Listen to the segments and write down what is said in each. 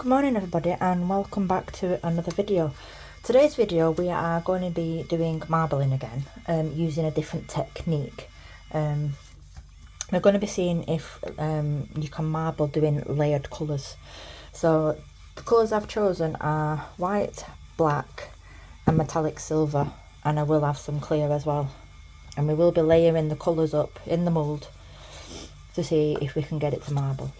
Good morning everybody and welcome back to another video. Today's video we are going to be doing marbling again, using a different technique. We're going to be seeing if you can marble doing layered colours. So the colours I've chosen are white, black and metallic silver, and I will have some clear as well. And we will be layering the colours up in the mould to see if we can get it to marble.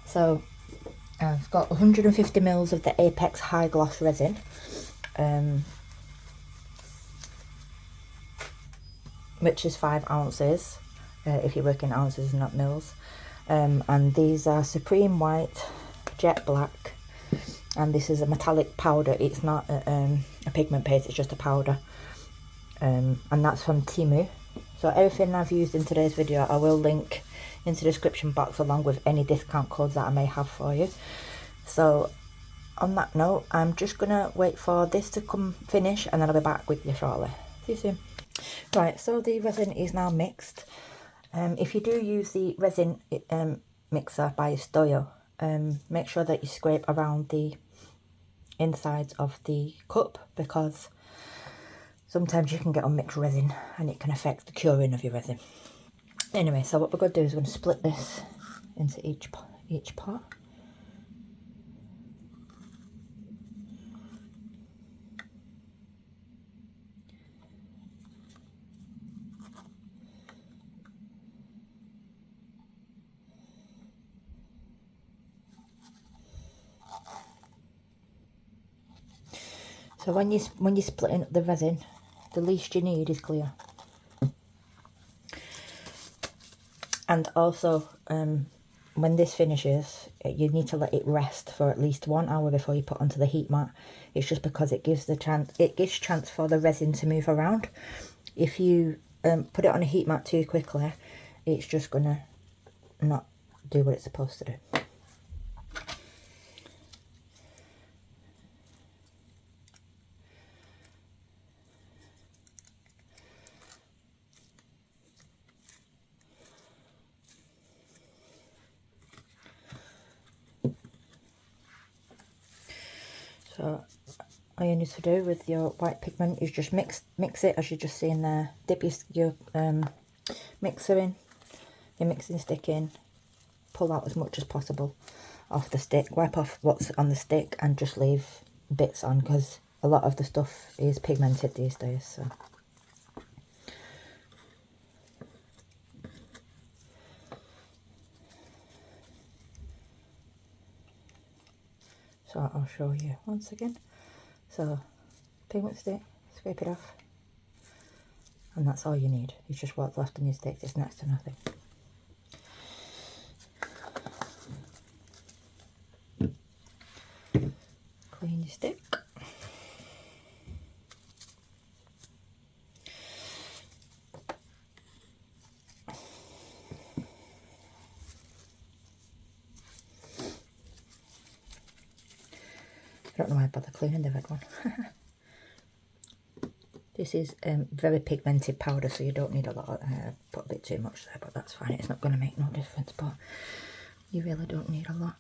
So I've got 150 ml of the Apex high gloss resin, which is 5 ounces if you work in ounces not mils, and these are Supreme White, Jet Black, and this is a metallic powder. It's not a pigment paste, it's just a powder, and that's from Temu. So everything I've used in today's video I will link into the description box along with any discount codes that I may have for you. So on that note, I'm just gonna wait for this to come finish and then I'll be back with you shortly. See you soon. Right, so the resin is now mixed. If you do use the resin mixer by Stoyo, make sure that you scrape around the insides of the cup, because sometimes you can get unmixed resin and it can affect the curing of your resin. Anyway, so what we're going to do is we're going to split this into each pot. So when you're splitting up the resin, the least you need is clear. And also, when this finishes, you need to let it rest for at least 1 hour before you put onto the heat mat. It's just because it gives chance for the resin to move around. If you put it on a heat mat too quickly, it's just gonna not do what it's supposed to do. So all you need to do with your white pigment is just mix it as you're just seeing there. Dip your mixer in, your mixing stick in, pull out as much as possible off the stick, wipe off what's on the stick and just leave bits on, because a lot of the stuff is pigmented these days. So I'll show you once again. So pigment stick, scrape it off, and that's all you need. It's just what's left on your stick. It's next to nothing. Clean your stick. I don't know why I bother cleaning the red one. This is very pigmented powder, so you don't need a lot of, put a bit too much there, but that's fine. It's not going to make no difference, but you really don't need a lot.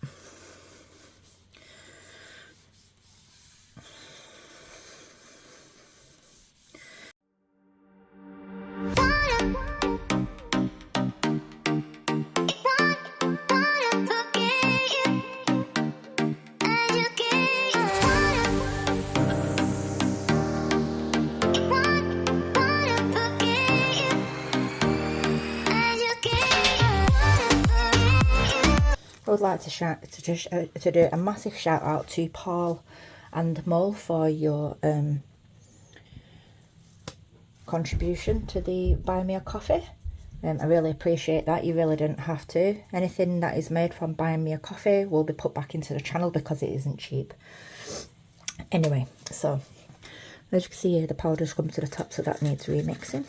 I would like to do a massive shout out to Paul and Mull for your contribution to the Buy Me a Coffee. I really appreciate that. You really didn't have to. Anything that is made from buying me a coffee will be put back into the channel because it isn't cheap. Anyway, so as you can see here, the powder's come to the top, so that needs remixing.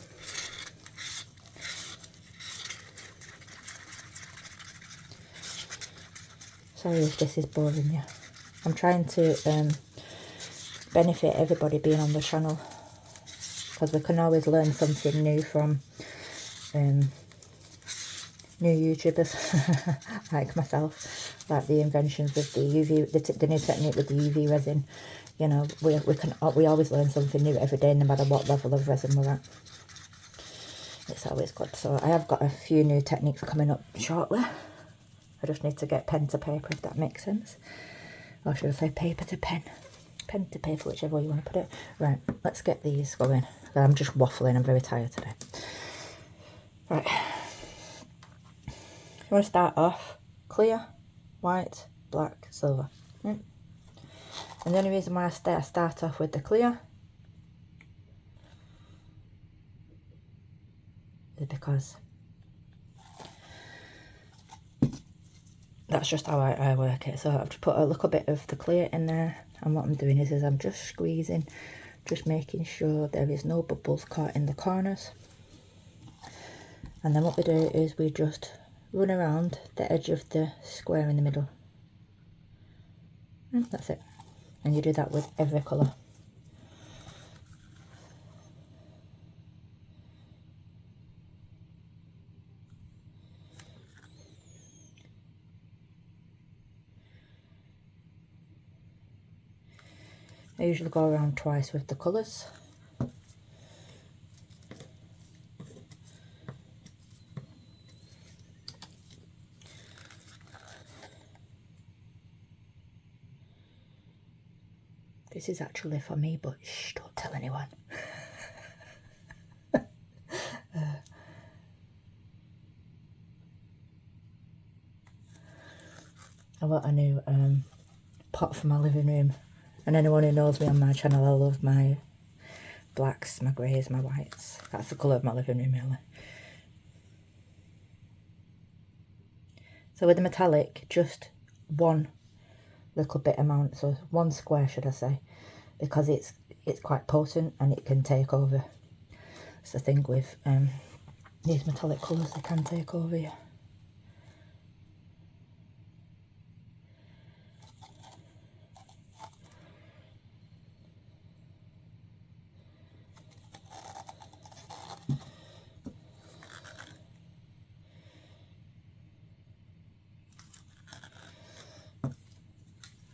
Sorry if this is boring you. I'm trying to benefit everybody being on the channel, because we can always learn something new from new YouTubers like myself, like the inventions with the UV, the new technique with the UV resin. You know, we always learn something new every day, no matter what level of resin we're at. It's always good. So I have got a few new techniques coming up shortly. I just need to get pen to paper, if that makes sense. Or should I say paper to pen? Pen to paper, whichever way you want to put it. Right, let's get these going. I'm just waffling, I'm very tired today. Right. You want to start off clear, white, black, silver. Right. And the only reason why I start off with the clear is because that's just how I work it. So I've just put a little bit of the clear in there, and what I'm doing is I'm just squeezing, just making sure there is no bubbles caught in the corners. And then what we do is we just run around the edge of the square in the middle. And that's it. And you do that with every colour. I usually go around twice with the colours. This is actually for me, but shh, don't tell anyone. I want a new pot for my living room. And anyone who knows me on my channel, I love my blacks, my greys, my whites. That's the colour of my living room, really. So with the metallic, just one little bit amount, so one square, should I say, because it's quite potent and it can take over. It's the thing with these metallic colours, they can take over you.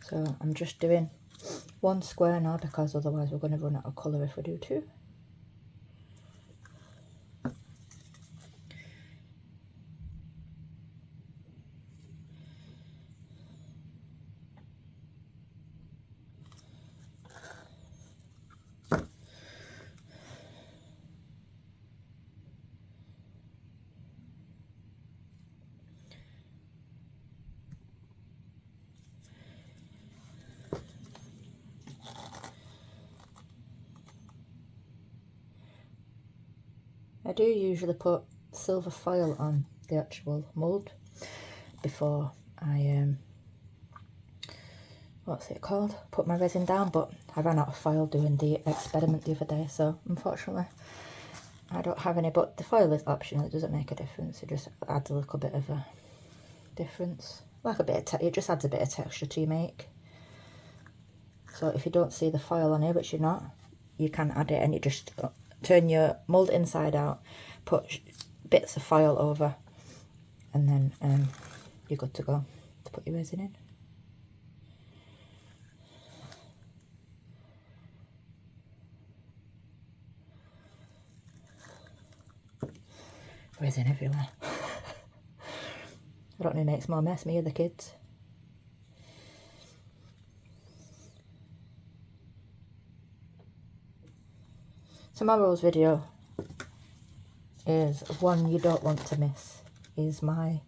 So I'm just doing one square now, because otherwise we're going to run out of colour if we do two. I do usually put silver foil on the actual mould before I, what's it called, put my resin down, but I ran out of foil doing the experiment the other day, so unfortunately I don't have any, but the foil is optional, it doesn't make a difference, it just adds a little bit of a difference, like a bit of it just adds a bit of texture to your make. So if you don't see the foil on here, which you're not, you can add it, and you just turn your mould inside out, put bits of foil over, and then you're good to go to put your resin in. Resin everywhere. I don't know who makes more mess, me or the kids. Tomorrow's video is one you don't want to miss. Is my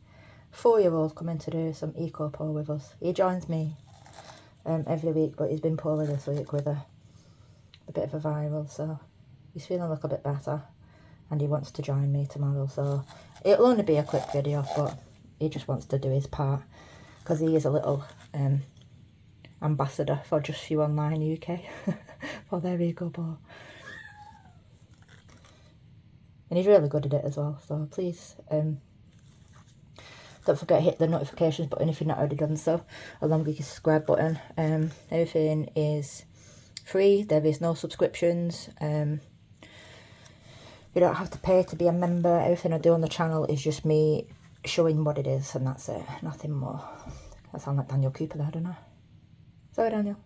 4-year-old coming to do some eco pour with us. He joins me every week, but he's been poorly this week with a bit of a viral, so he's feeling a little bit better, and he wants to join me tomorrow. So it'll only be a quick video, but he just wants to do his part, because he is a little ambassador for Just Few Online UK for their eco pour. And he's really good at it as well, so please don't forget to hit the notifications button if you're not already done so, along with your subscribe button. Everything is free, there is no subscriptions, you don't have to pay to be a member. Everything I do on the channel is just me showing what it is, and that's it, nothing more. I sound like Daniel Cooper there, don't I? Sorry, Daniel.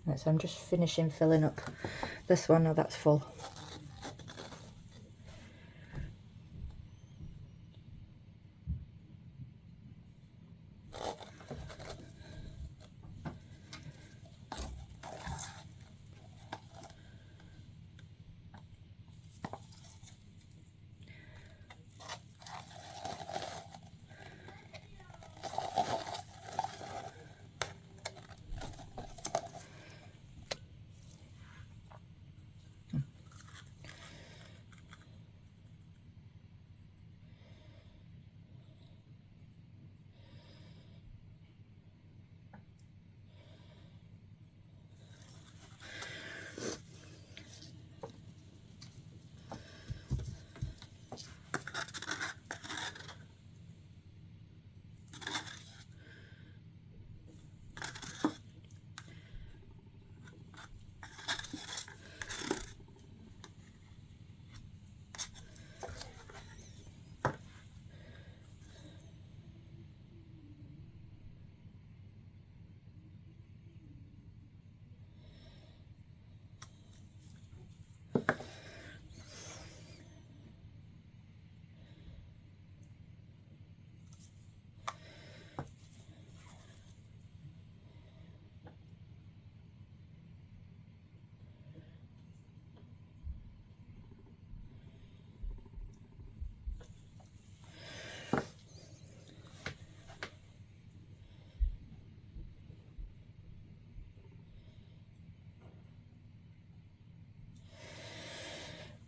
Right, so I'm just finishing filling up this one. Now that's full.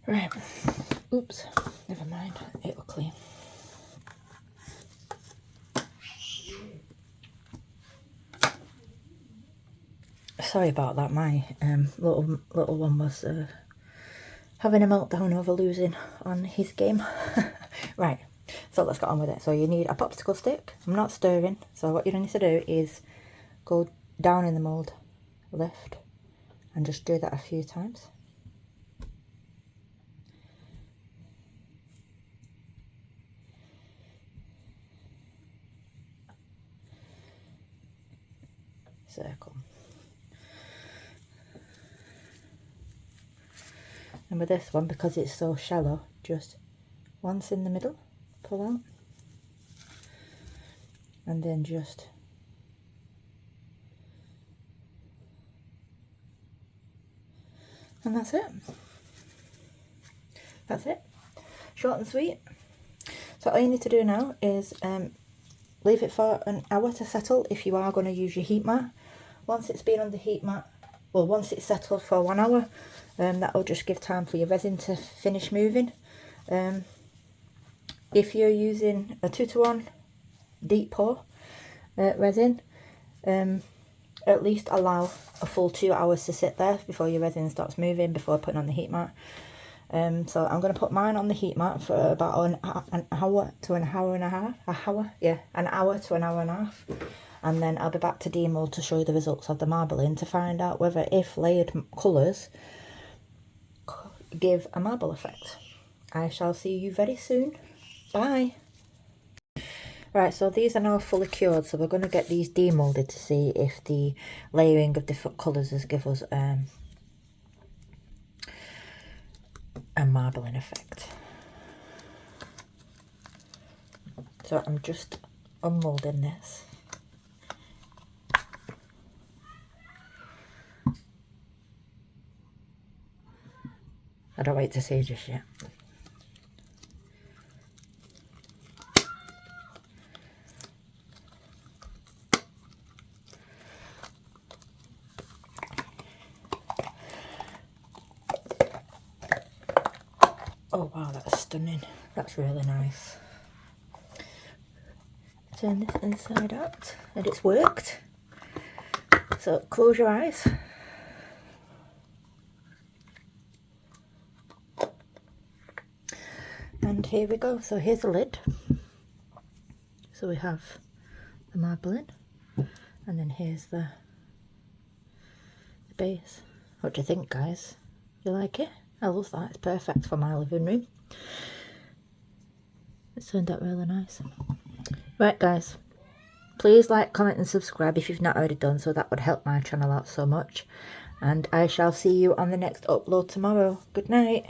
Right, oops, never mind, it'll clean. Sorry about that, my little one was having a meltdown over losing on his game. Right, so let's get on with it. So you need a popsicle stick. I'm not stirring, so what you need to do is go down in the mould, lift, and just do that a few times. Circle. And with this one, because it's so shallow, just once in the middle, pull out, and then just and that's it. That's it. Short and sweet. So all you need to do now is leave it for an hour to settle if you are going to use your heat mat. Once it's been on the heat mat, well, once it's settled for 1 hour, that will just give time for your resin to finish moving. If you're using a 2-to-1 deep pour resin, at least allow a full 2 hours to sit there before your resin starts moving, before putting on the heat mat. So I'm going to put mine on the heat mat for about an hour to an hour and a half. An hour to an hour and a half. And then I'll be back to demold to show you the results of the marbling, to find out whether if layered colours give a marble effect. I shall see you very soon. Bye. Right, so these are now fully cured, so we're going to get these demolded to see if the layering of different colours has give us a marbling effect. So I'm just unmoulding this. I don't wait to see just yet. Oh wow, that's stunning. That's really nice. Turn this inside out, and it's worked. So close your eyes. And here we go. So here's the lid. So we have the marbling, and then here's the base. What do you think, guys? You like it? I love that. It's perfect for my living room. It turned out really nice. Right guys, please like, comment and subscribe if you've not already done so. That would help my channel out so much. And I shall see you on the next upload tomorrow. Good night.